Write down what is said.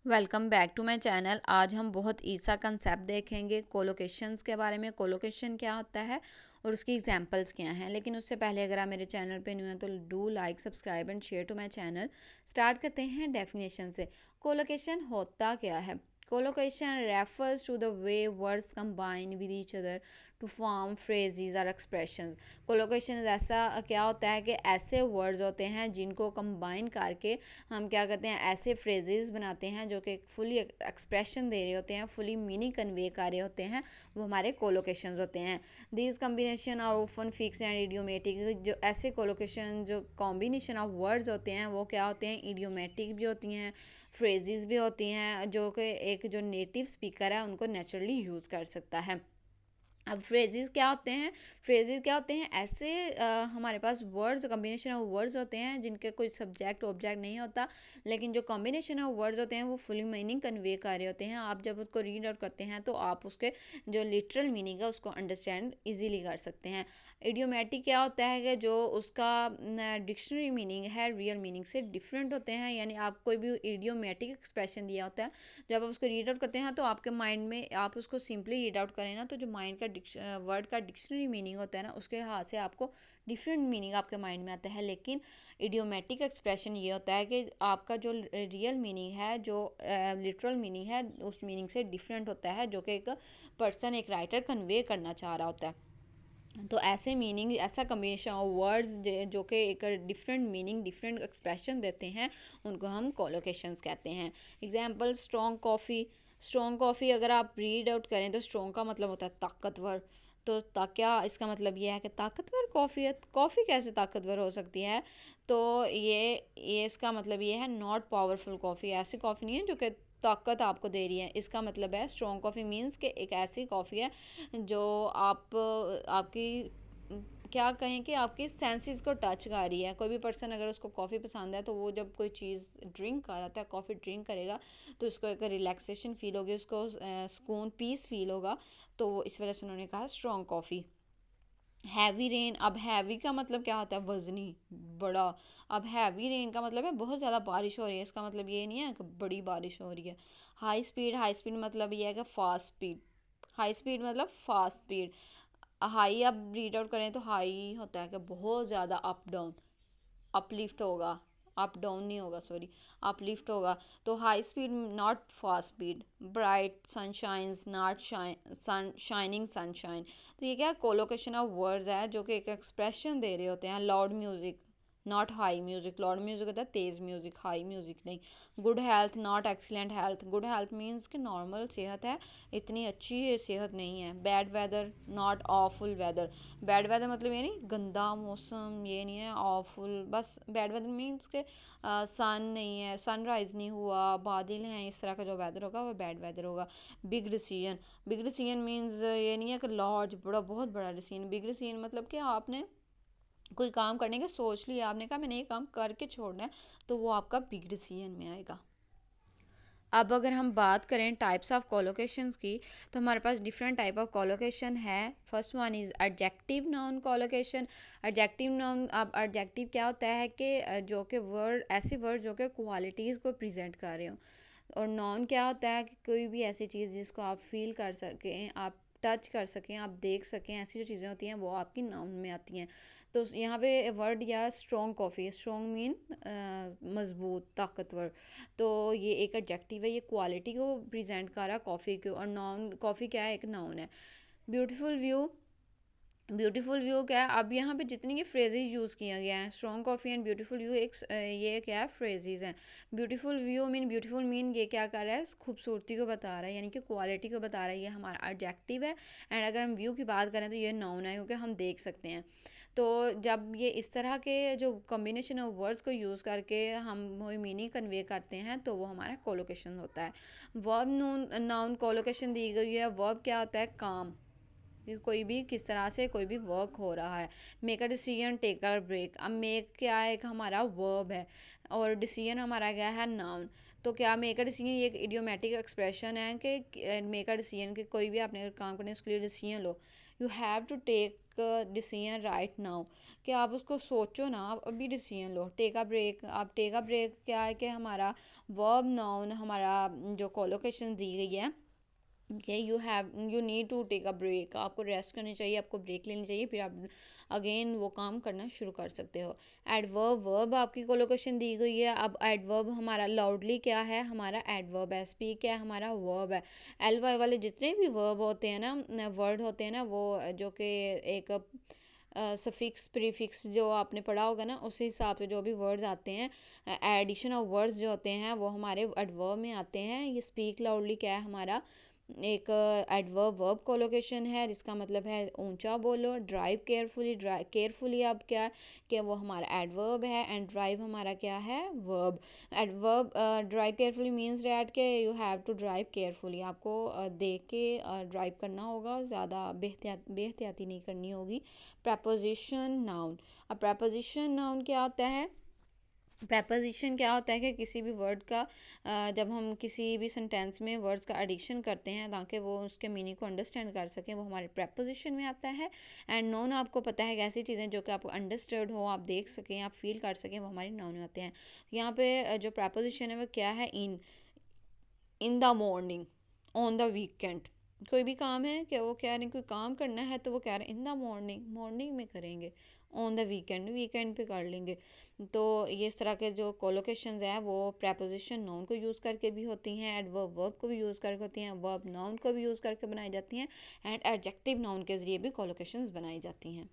Welcome back to my channel. आज हम बहुत ईसा कंसेप्ट देखेंगे कोलोकेशंस के बारे में। कोलोकेशन क्या होता है और उसकी एग्जांपल्स क्या हैं। लेकिन उससे पहले अगर आप मेरे चैनल पे न्यू हैं तो do like subscribe and share to my channel. Start करते हैं डेफिनेशन से। कोलोकेशन होता क्या है? Collocation refers to the way words combine with each other to form phrases or expressions. Collocation ऐसा क्या होता है कि ऐसे words होते हैं जिनको combine करके हम क्या करते हैं, ऐसे phrases बनाते हैं जो कि fully expression दे रहे होते हैं, fully meaning convey कर रहे होते हैं, वो हमारे collocations होते हैं। These combination are often fixed and idiomatic। जो ऐसे collocation जो combination of words होते हैं वो क्या होते हैं, idiomatic भी होती हैं, फ्रेजेस भी होती हैं जो कि एक जो नेटिव स्पीकर है उनको नेचुरली यूज़ कर सकता है। अब फ्रेजेस क्या होते हैं? फ्रेजेस क्या होते हैं? ऐसे हमारे पास वर्ड्स, कॉम्बिनेशन ऑफ वर्ड्स होते हैं जिनके कोई सब्जेक्ट ऑब्जेक्ट नहीं होता, लेकिन जो कॉम्बिनेशन ऑफ वर्ड्स होते हैं वो फुल मीनिंग कन्वे कर रहे होते हैं। आप जब उसको रीड आउट करते हैं तो आप उसके जो लिटरल मीनिंग है उसको अंडरस्टैंड इजीली कर सकते हैं। इडियोमेटिक क्या होता है कि जो उसका डिक्शनरी मीनिंग है रियल मीनिंग से डिफरेंट होते हैं। यानी आप कोई भी इडियोमेटिक एक्सप्रेशन दिया होता है, जब आप उसको रीड आउट करते हैं तो आपके माइंड में आप उसको सिंपली रीड आउट करें ना, तो जो माइंड का वर्ड का डिक्शनरी मीनिंग होता है ना, उसके हाथ से आपको डिफरेंट मीनिंग आपके माइंड में आता है। लेकिन इडियोमेटिक एक्सप्रेशन ये होता है कि आपका जो रियल मीनिंग है, जो लिटरल मीनिंग है, उस मीनिंग से डिफरेंट होता है, जो कि एक पर्सन, एक राइटर कन्वे करना चाह रहा होता है। तो ऐसे मीनिंग, ऐसा कम्बिनेशन ऑफ वर्ड्स जो कि एक डिफरेंट मीनिंग, डिफरेंट एक्सप्रेशन देते हैं, उनको हम कोलोकेशंस कहते हैं। Example, strong coffee. Strong coffee अगर आप रीड आउट करें तो स्ट्रॉन्ग का मतलब होता है ताकतवर। तो क्या इसका मतलब ये है कि ताकतवर कॉफ़ी है? कॉफ़ी कैसे ताकतवर हो सकती है? तो ये इसका मतलब ये है नॉट पावरफुल कॉफ़ी। ऐसी कॉफ़ी नहीं है जो कि ताकत आपको दे रही है। इसका मतलब है स्ट्रॉन्ग कॉफ़ी मीन्स कि एक ऐसी कॉफ़ी है जो आप आपकी क्या कहें कि आपकी सेंसेस को टच कर रही है। कोई भी पर्सन अगर उसको कॉफ़ी पसंद है तो वो जब कोई चीज़ ड्रिंक कर रहा है, कॉफ़ी ड्रिंक करेगा, तो उसको एक रिलैक्सेशन फील होगी, उसको सुकून, पीस फील होगा। तो इस वजह से उन्होंने कहा स्ट्रॉन्ग कॉफ़ी। Heavy rain. अब हैवी का मतलब क्या होता है? वजनी, बड़ा। अब हैवी रेन का मतलब है बहुत ज़्यादा बारिश हो रही है। इसका मतलब ये नहीं है कि बड़ी बारिश हो रही है। High speed. हाई स्पीड मतलब ये है कि फास्ट स्पीड। हाई स्पीड मतलब फास्ट स्पीड। हाई आप रीड आउट करें तो हाई होता है कि बहुत ज़्यादा अप डाउन, अपलिफ्ट होगा, अप डाउन नहीं होगा, सॉरी, अपलिफ्ट होगा। तो high speed not fast speed. Bright sunshines not shining sunshine. तो ये क्या कोलोकेशन ऑफ वर्ड्स है जो कि एक एक्सप्रेशन दे रहे होते हैं। Loud music not high music. Loud music होता है तेज म्यूजिक, हाई म्यूजिक नहीं। Good health not excellent health. Good health means कि नॉर्मल सेहत है, इतनी अच्छी सेहत नहीं है। Bad weather not awful weather. Bad weather मतलब ये नहीं गंदा मौसम, ये नहीं है। ऑफुल बस बैड वेदर मीन्स के सन नहीं है, सनराइज नहीं हुआ, बादल हैं, इस तरह का जो वेदर होगा वो बैड वेदर होगा। Big decision. Big decision means ये नहीं है कि लार्ज, बड़ा, बहुत बड़ा डिसीजन। बिग डिसीजन मतलब कि आपने कोई काम करने का सोच लिया, आपने कहा मैंने ये काम करके छोड़ना है, तो वो आपका बिग डिसीजन में आएगा। अब अगर हम बात करें टाइप्स ऑफ कोलोकेशंस की, तो हमारे पास डिफरेंट टाइप ऑफ कोलोकेशन है। First one is adjective noun collocation. Adjective noun, अब एडजेक्टिव क्या होता है कि जो कि वर्ड, ऐसे वर्ड जो कि क्वालिटीज़ को प्रेजेंट कर रहे हो। और नॉन क्या होता है कि कोई भी ऐसी चीज़ जिसको आप फील कर सकें, आप टच कर सकें, आप देख सकें, ऐसी जो चीज़ें होती हैं वो आपकी नाउन में आती हैं। तो यहाँ पे वर्ड या स्ट्रॉन्ग कॉफ़ी, स्ट्रॉन्ग मीन मजबूत, ताकतवर। तो ये एक एडजेक्टिव है, ये क्वालिटी को प्रेजेंट कर रहा है कॉफ़ी को। और नाउन, कॉफ़ी क्या है? एक नाउन है। Beautiful view. ब्यूटीफुल व्यू क्या है? अब यहाँ पे जितनी ये फ्रेजेस यूज़ किया गया है, strong coffee and beautiful view, एक ये क्या है? फ्रेजेस हैं। Beautiful view mean, beautiful mean ये क्या कर रहा है? खूबसूरती को बता रहा है, यानी कि क्वालिटी को बता रहा है। ये हमारा एडजेक्टिव है। एंड अगर हम व्यू की बात करें तो ये नाउन है, क्योंकि हम देख सकते हैं। तो जब ये इस तरह के जो कॉम्बिनेशन ऑफ वर्ड्स को यूज़ करके हम वही मीनिंग कन्वे करते हैं, तो वो हमारा कोलोकेशन होता है। वर्ब नून नाउन कोलोकेशन दी गई है। वर्ब क्या होता है? काम। कि कोई भी किस तरह से कोई भी वर्क हो रहा है। Make a decision, take a break. अब मेक क्या है? एक हमारा वर्ब है, और डिसीजन हमारा क्या है? नाउन। तो क्या मेक अ डिसीजन ये एक इडियोमेटिक एक्सप्रेशन है कि मेक अ डिसीजन कि कोई भी आपने अगर काम करना है उसके लिए डिसीजन लो। You have to take decision right now, कि आप उसको सोचो ना, आप अभी डिसीजन लो। टेक अ ब्रेक, आप टेक अ ब्रेक क्या है कि हमारा वर्ब नाउन, हमारा जो कोलोकेशन दी गई है कि you need to take a break, आपको रेस्ट करनी चाहिए, आपको ब्रेक लेनी चाहिए, फिर आप अगेन वो काम करना शुरू कर सकते हो। एडवर्ब, वर्ब आपकी कोलोकेशन दी गई है। अब एडवर्ब हमारा लाउडली क्या है, हमारा एडवर्ब है। स्पीक क्या है, हमारा वर्ब है। एल वाई वाले जितने भी वर्ब होते हैं ना, वर्ड होते हैं ना, वो जो कि एक सफिक्स प्रीफिक्स जो आपने पढ़ा होगा ना, उस हिसाब से जो भी वर्ड्स आते हैं, एडिशन ऑफ वर्ड्स जो होते हैं वो हमारे एडवर्ब में आते हैं। ये स्पीक लाउडली क्या है, हमारा एक एडवर्ब वर्ब कोलोकेशन है, जिसका मतलब है ऊंचा बोलो। ड्राइव केयरफुली, ड्राइव केयरफुली अब क्या कि वो हमारा एडवर्ब है, एंड ड्राइव हमारा क्या है, verb. Adverb drive carefully means that के you have to drive carefully, आपको देख के ड्राइव करना होगा, ज़्यादा बेहतियाती नहीं करनी होगी। प्रपोजिशन नाउन, अब प्रपोजिशन नाउन क्या होता है, प्रेपोजिशन क्या होता है कि किसी भी वर्ड का जब हम किसी भी सेंटेंस में वर्ड्स का एडिशन करते हैं ताकि वो उसके मीनिंग को अंडरस्टैंड कर सकें, वो हमारे प्रेपोजिशन में आता है। एंड नोन, आपको पता है कि ऐसी चीज़ें जो कि आपको अंडरस्टूड हो, आप देख सकें, आप फील कर सकें, वो हमारे नोन में आते हैं। यहाँ पे जो प्रेपोजिशन है वो क्या है, in the morning, on the weekend. कोई भी काम है कि वो कह रहे हैं कोई काम करना है तो वो कह रहे हैं इन द मॉर्निंग, मॉर्निंग में करेंगे। ऑन द वीकेंड, वीकेंड पे कर लेंगे। तो ये इस तरह के जो कोलोकेशंस हैं वो प्रेपोजिशन नाउन को यूज़ करके भी होती हैं, एडवर्ब वर्ब को भी यूज़ करके होती हैं, वर्ब नाउन को भी यूज़ करके बनाई जाती हैं, एंड एडजेक्टिव नाउन के ज़रिए भी कोलोकेशंस बनाई जाती हैं।